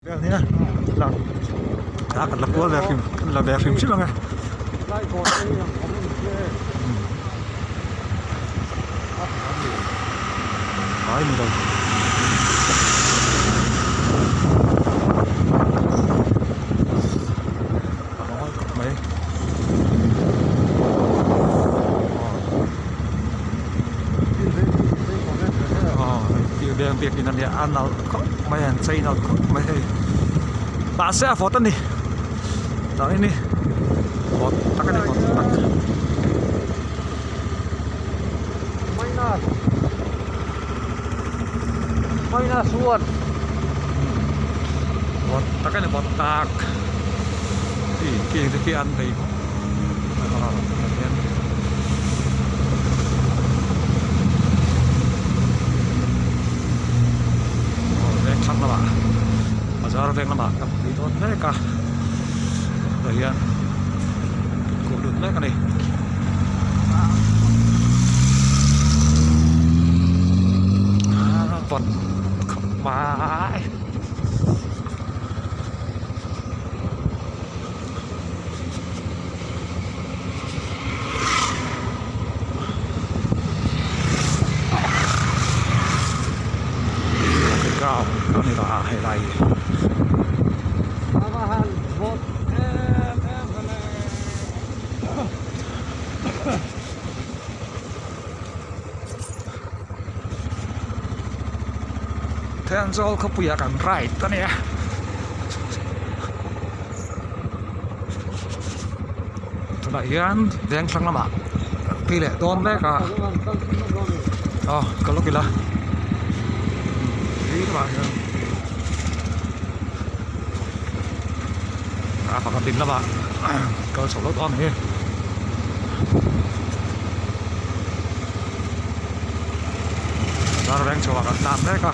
Ini lah, akan lah film sih bang. Ini đâu. Mấy. Việc thì là ăn nào có mấy hàng xây nào có mấy bạn sẽ phó tân đi đấy đi một tắt cái này một tắt mấy na suốt một tắt cái này một tắt thì kia ăn thì khăn lắm ạ, bây giờ đang làm ạ, thì tốt đấy cả, rồi hiện cũng được đấy cái này, vẫn không mãi, cao này là hay này Ten Zol kepuyakan right kan ya. Tulayan deng sang lama. Pile don deh kah. Oh kalau gila. Ini mah. Apakah tim lama? Kalau solo on here. Baru yang coba kan mereka.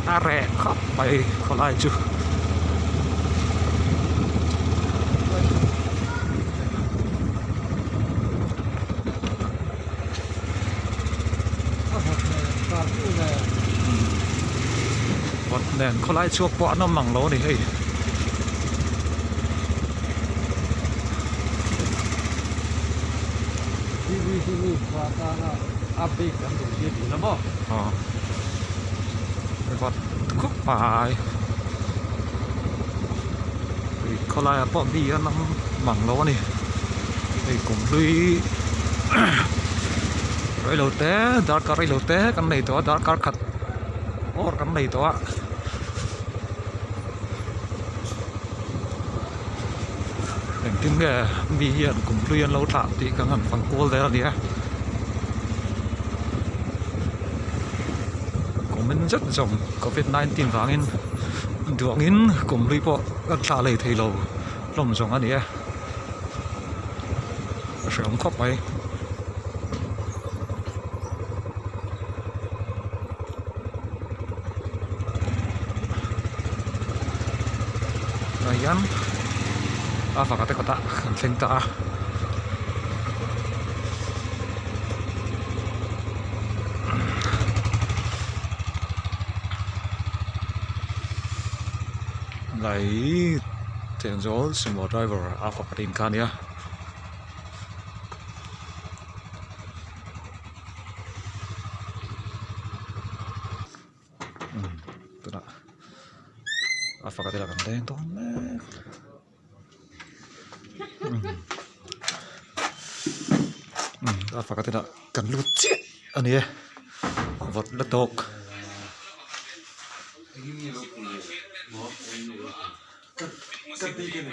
Are kok bay kolai chu bật đèn kolai chuộc bỏ nó mảng lố đi hey sini suasana apik kan dia di nama vật khúc phải thì có lại bọn đi nó mảng lỗ này thì cũng đi rồi lầu té đó có rồi lầu té cái này đó đó có khát ô cái này đó những cái nghề bị hiện cũng liên lâu thảm thì các ngành phần cô đấy đi mình rất rộng có COVID-19 vàng in đường in cùng đi bộ các xã lệ thầy lầu lồng rộng anh ấy sẽ không khóc bay ayan apa kata kata cinta lấy tiền gió small driver Alpha Katin kan ya itu nak Alpha Katin akan tentang Alpha Katin akan lucu ani ya buat letok Ketika ini,